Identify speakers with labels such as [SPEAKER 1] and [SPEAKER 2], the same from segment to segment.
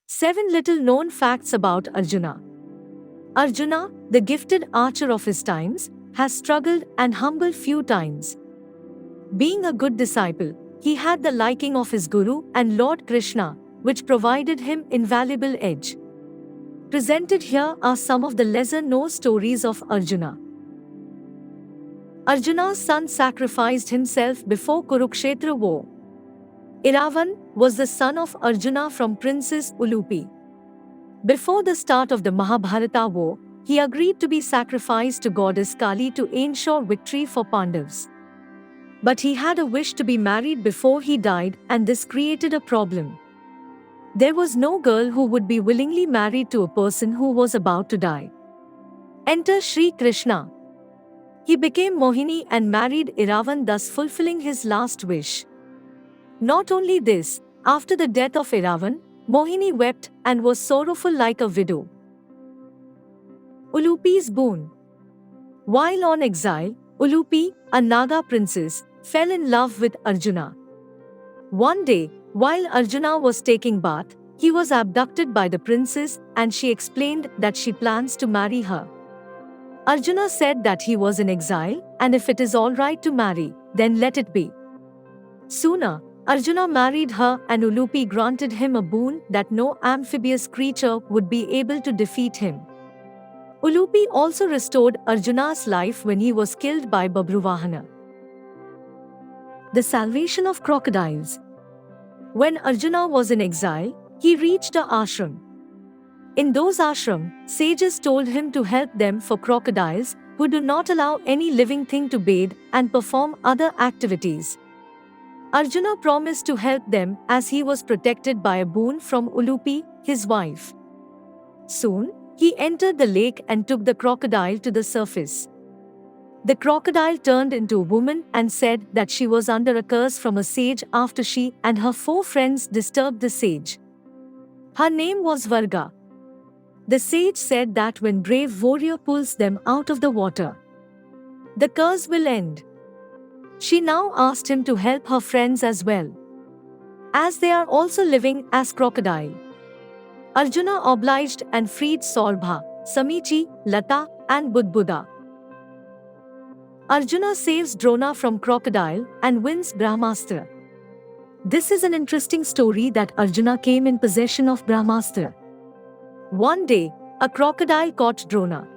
[SPEAKER 1] 7 Little known facts about Arjuna. Arjuna, the gifted archer of his times, has struggled and humbled few times. Being a good disciple, he had the liking of his Guru and Lord Krishna, which provided him invaluable edge. Presented here are some of the lesser-known stories of Arjuna. Arjuna's son sacrificed himself before Kurukshetra war. Iravan was the son of Arjuna from Princess Ulupi. Before the start of the Mahabharata war, he agreed to be sacrificed to goddess Kali to ensure victory for Pandavas. But he had a wish to be married before he died, and this created a problem. There was no girl who would be willingly married to a person who was about to die. Enter Sri Krishna. He became Mohini and married Iravan, thus fulfilling his last wish. Not only this, after the death of Iravan, Mohini wept and was sorrowful like a widow. Ulus Boon. While on exile, Ulupi, a Naga princess, fell in love with Arjuna. One day, while Arjuna was taking bath, he was abducted by the princess and she explained that she plans to marry her. Arjuna said that he was in exile and if it is alright to marry, then let it be. Sooner, Arjuna married her and Ulupi granted him a boon that no amphibious creature would be able to defeat him. Ulupi also restored Arjuna's life when he was killed by Babruvahana. The salvation of crocodiles. When Arjuna was in exile, he reached a ashram. In those ashrams, sages told him to help them for crocodiles who do not allow any living thing to bathe and perform other activities. Arjuna promised to help them as he was protected by a boon from Ulupi, his wife. Soon, he entered the lake and took the crocodile to the surface. The crocodile turned into a woman and said that she was under a curse from a sage after she and her 4 friends disturbed the sage. Her name was Varga. The sage said that when brave warrior pulls them out of the water, the curse will end. She now asked him to help her friends as well, as they are also living as crocodile. Arjuna obliged and freed Saurabha, Samichi, Lata, and Budbuda. Arjuna saves Drona from crocodile and wins Brahmastra. This is an interesting story that Arjuna came in possession of Brahmastra. One day, a crocodile caught Drona.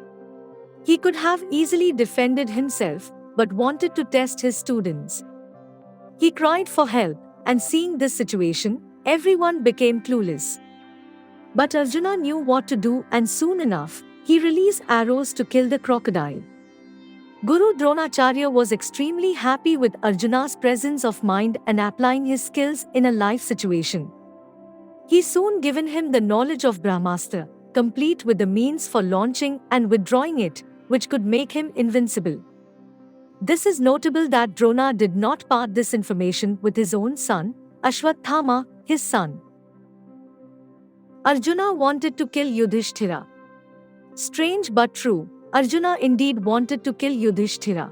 [SPEAKER 1] He could have easily defended himself, but wanted to test his students. He cried for help, and seeing this situation, everyone became clueless. But Arjuna knew what to do, and soon enough, he released arrows to kill the crocodile. Guru Dronacharya was extremely happy with Arjuna's presence of mind and applying his skills in a life situation. He soon given him the knowledge of Brahmastra, complete with the means for launching and withdrawing it, which could make him invincible. This is notable that Drona did not part this information with his own son, Ashwathama, his son. Arjuna wanted to kill Yudhishthira. Strange but true, Arjuna indeed wanted to kill Yudhishthira.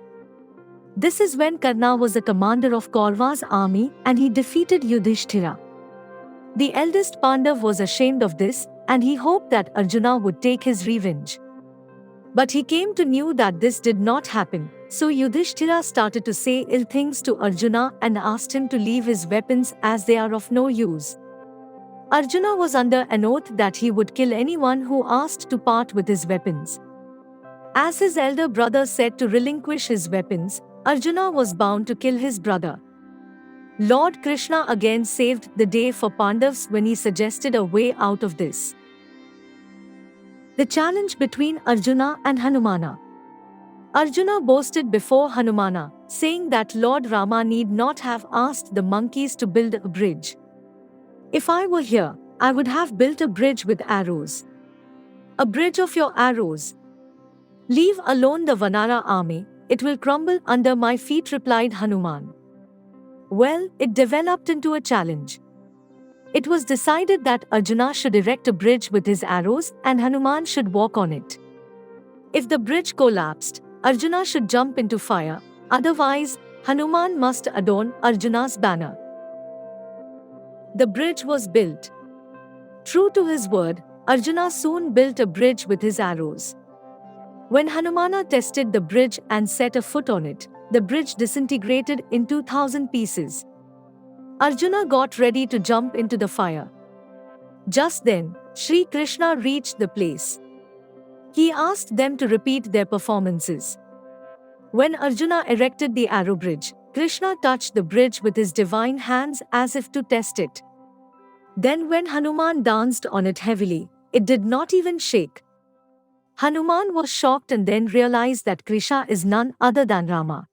[SPEAKER 1] This is when Karna was the commander of Kaurva's army and he defeated Yudhishthira. The eldest Pandav was ashamed of this and he hoped that Arjuna would take his revenge. But he came to know that this did not happen, so Yudhishthira started to say ill things to Arjuna and asked him to leave his weapons as they are of no use. Arjuna was under an oath that he would kill anyone who asked to part with his weapons. As his elder brother said to relinquish his weapons, Arjuna was bound to kill his brother. Lord Krishna again saved the day for Pandavas when he suggested a way out of this. The challenge between Arjuna and Hanumana. Arjuna boasted before Hanumana, saying that Lord Rama need not have asked the monkeys to build a bridge. If I were here, I would have built a bridge with arrows. A bridge of your arrows. Leave alone the Vanara army, it will crumble under my feet, replied Hanuman. Well, it developed into a challenge. It was decided that Arjuna should erect a bridge with his arrows and Hanuman should walk on it. If the bridge collapsed, Arjuna should jump into fire, otherwise, Hanuman must adorn Arjuna's banner. The bridge was built. True to his word, Arjuna soon built a bridge with his arrows. When Hanumana tested the bridge and set a foot on it, the bridge disintegrated in 2,000 pieces. Arjuna got ready to jump into the fire. Just then, Sri Krishna reached the place. He asked them to repeat their performances. When Arjuna erected the arrow bridge, Krishna touched the bridge with his divine hands as if to test it. Then when Hanuman danced on it heavily, it did not even shake. Hanuman was shocked and then realized that Krishna is none other than Rama.